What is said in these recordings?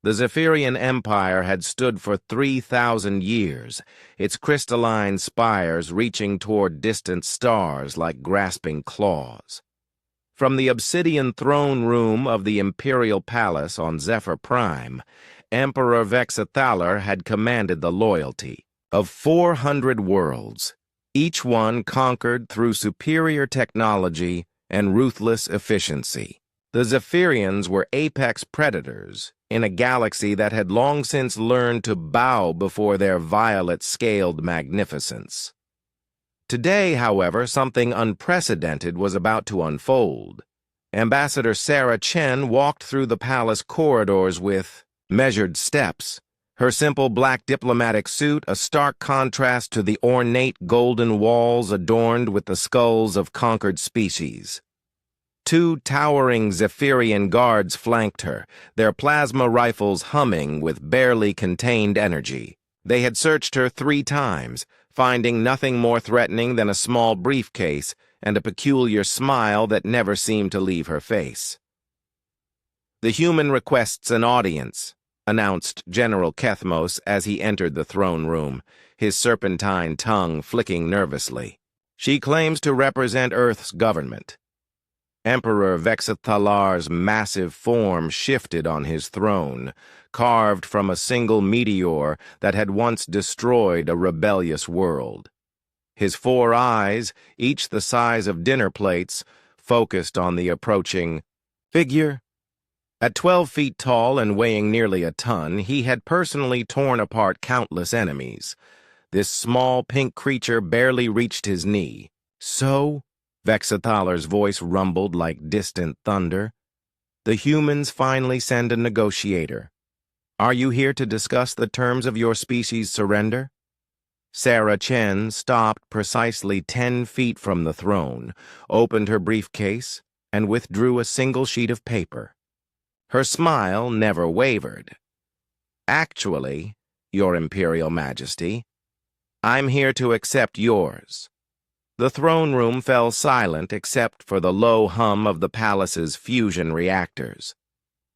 The Zephyrian Empire had stood for 3,000 years, its crystalline spires reaching toward distant stars like grasping claws. From the obsidian throne room of the Imperial Palace on Zephyr Prime, Emperor Vexithaler had commanded the loyalty of 400 worlds, each one conquered through superior technology and ruthless efficiency. The Zephyrians were apex predators in a galaxy that had long since learned to bow before their violet-scaled magnificence. Today, however, something unprecedented was about to unfold. Ambassador Sarah Chen walked through the palace corridors with measured steps, her simple black diplomatic suit a stark contrast to the ornate golden walls adorned with the skulls of conquered species. 2 towering Zephyrian guards flanked her, their plasma rifles humming with barely contained energy. They had searched her 3 times, finding nothing more threatening than a small briefcase and a peculiar smile that never seemed to leave her face. "The human requests an audience," announced General Kethmos as he entered the throne room, his serpentine tongue flicking nervously. "She claims to represent Earth's government." Emperor Vexithalar's massive form shifted on his throne, carved from a single meteor that had once destroyed a rebellious world. His 4 eyes, each the size of dinner plates, focused on the approaching figure. At 12 feet tall and weighing nearly a ton, he had personally torn apart countless enemies. This small pink creature barely reached his knee. "So?" Vexithalar's voice rumbled like distant thunder. "The humans finally send a negotiator. Are you here to discuss the terms of your species' surrender?" Sarah Chen stopped precisely 10 feet from the throne, opened her briefcase, and withdrew a single sheet of paper. Her smile never wavered. "Actually, Your Imperial Majesty, I'm here to accept yours." The throne room fell silent except for the low hum of the palace's fusion reactors.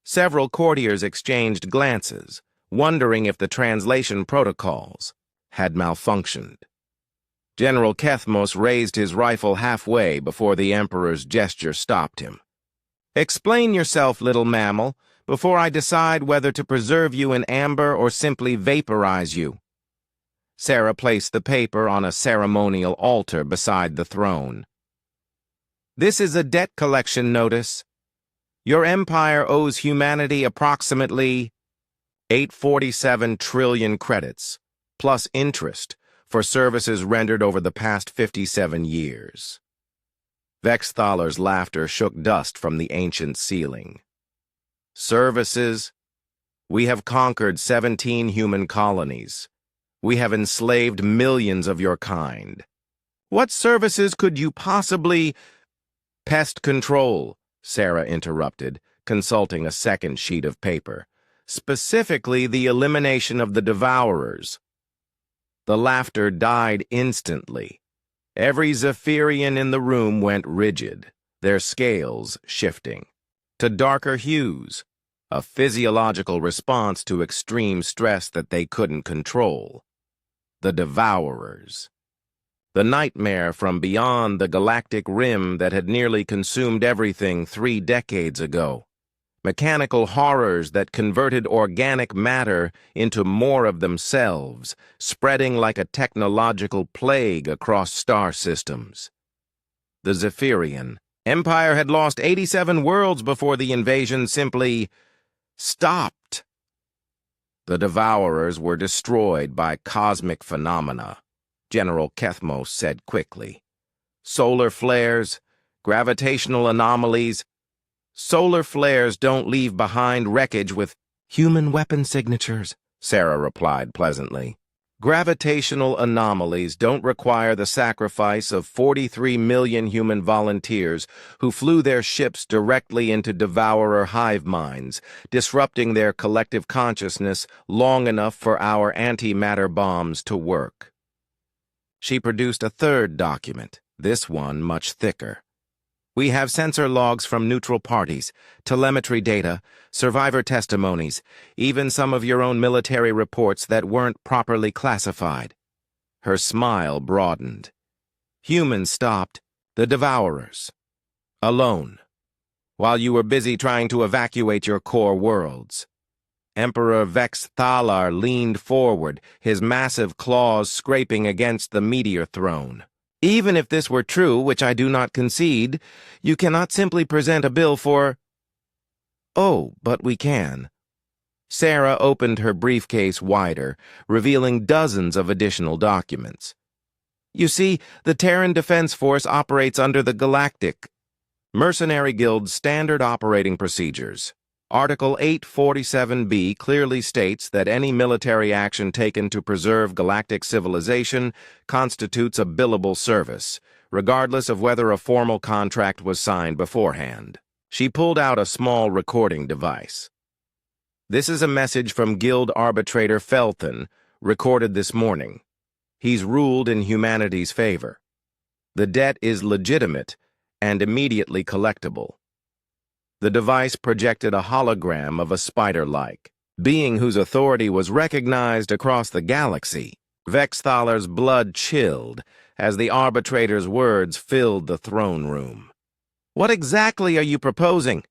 Several courtiers exchanged glances, wondering if the translation protocols had malfunctioned. General Kethmos raised his rifle halfway before the Emperor's gesture stopped him. "Explain yourself, little mammal, before I decide whether to preserve you in amber or simply vaporize you." Sarah placed the paper on a ceremonial altar beside the throne. "This is a debt collection notice. Your empire owes humanity approximately 847 trillion credits, plus interest, for services rendered over the past 57 years. Vexthalar's laughter shook dust from the ancient ceiling. "Services? We have conquered 17 human colonies. We have enslaved millions of your kind. What services could you possibly—" "Pest control," Sarah interrupted, consulting a second sheet of paper. "Specifically the elimination of the devourers." The laughter died instantly. Every Zephyrian in the room went rigid, their scales shifting to darker hues, a physiological response to extreme stress that they couldn't control. The devourers. The nightmare from beyond the galactic rim that had nearly consumed everything 3 decades ago. Mechanical horrors that converted organic matter into more of themselves, spreading like a technological plague across star systems. The Zephyrian Empire had lost 87 worlds before the invasion simply stopped. The Devourers were destroyed by cosmic phenomena, General Kethmos said quickly. Solar flares, gravitational anomalies. Solar flares don't leave behind wreckage with human weapon signatures, Sarah replied pleasantly. Gravitational anomalies don't require the sacrifice of 43 million human volunteers who flew their ships directly into devourer hive minds, disrupting their collective consciousness long enough for our antimatter bombs to work. She produced a third document, this one much thicker. We have sensor logs from neutral parties, telemetry data, survivor testimonies, even some of your own military reports that weren't properly classified. Her smile broadened. Humans stopped, the devourers. Alone. While you were busy trying to evacuate your core worlds. Emperor Vex Thalar leaned forward, his massive claws scraping against the meteor throne. Even if this were true, which I do not concede, you cannot simply present a bill for— Oh, but we can. Sarah opened her briefcase wider, revealing dozens of additional documents. You see, the Terran Defense Force operates under the Galactic Mercenary Guild's standard operating procedures. Article 847B clearly states that any military action taken to preserve galactic civilization constitutes a billable service, regardless of whether a formal contract was signed beforehand. She pulled out a small recording device. This is a message from Guild Arbitrator Felton, recorded this morning. He's ruled in humanity's favor. The debt is legitimate and immediately collectible. The device projected a hologram of a spider-like being whose authority was recognized across the galaxy. Vex Thalar's blood chilled as the arbitrator's words filled the throne room. What exactly are you proposing?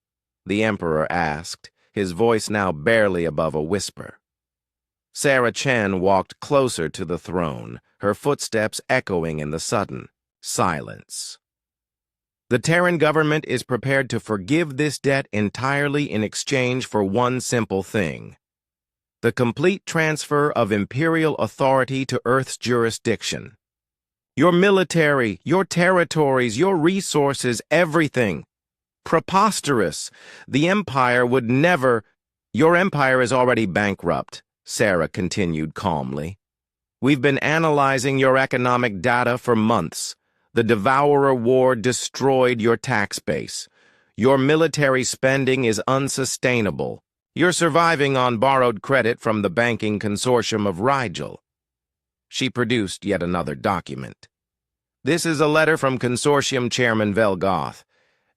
The Emperor asked, his voice now barely above a whisper. Sarah Chen walked closer to the throne, her footsteps echoing in the sudden silence. The Terran government is prepared to forgive this debt entirely in exchange for one simple thing: the complete transfer of imperial authority to Earth's jurisdiction. Your military, your territories, your resources, everything. Preposterous. The Empire would never— Your empire is already bankrupt, Sarah continued calmly. We've been analyzing your economic data for months. The Devourer War destroyed your tax base. Your military spending is unsustainable. You're surviving on borrowed credit from the banking consortium of Rigel. She produced yet another document. This is a letter from Consortium Chairman Velgoth.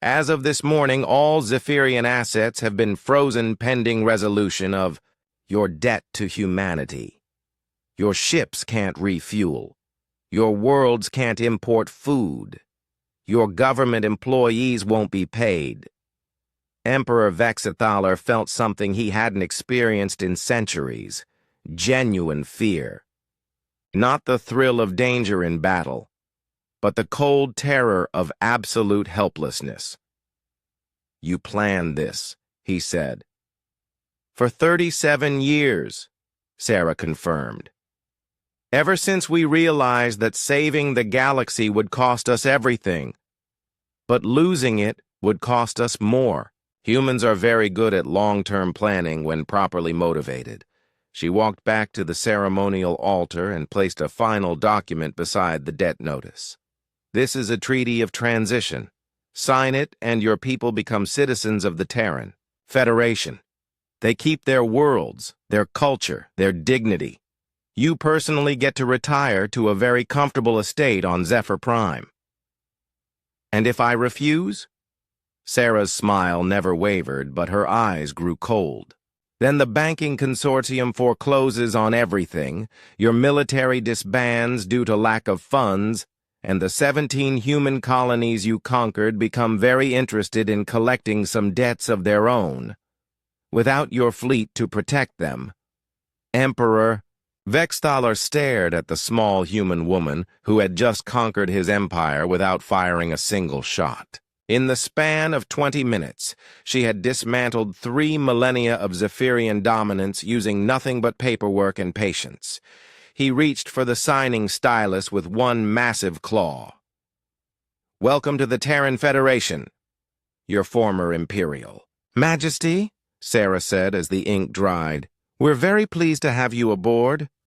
As of this morning, all Zephyrian assets have been frozen pending resolution of your debt to humanity. Your ships can't refuel. Your worlds can't import food. Your government employees won't be paid. Emperor Vex Thalar felt something he hadn't experienced in centuries: genuine fear. Not the thrill of danger in battle, but the cold terror of absolute helplessness. You planned this, he said. For 37 years, Sarah confirmed. Ever since we realized that saving the galaxy would cost us everything, but losing it would cost us more. Humans are very good at long-term planning when properly motivated. She walked back to the ceremonial altar and placed a final document beside the debt notice. This is a treaty of transition. Sign it and your people become citizens of the Terran Federation. They keep their worlds, their culture, their dignity. You personally get to retire to a very comfortable estate on Zephyr Prime. And if I refuse? Sarah's smile never wavered, but her eyes grew cold. Then the banking consortium forecloses on everything, your military disbands due to lack of funds, and the 17 human colonies you conquered become very interested in collecting some debts of their own. Without your fleet to protect them, Emperor Vex Thalar stared at the small human woman who had just conquered his empire without firing a single shot. In the span of 20 minutes, she had dismantled 3 millennia of Zephyrian dominance using nothing but paperwork and patience. He reached for the signing stylus with one massive claw. Welcome to the Terran Federation, your former Imperial. Majesty, Sarah said as the ink dried, we're very pleased to have you aboard.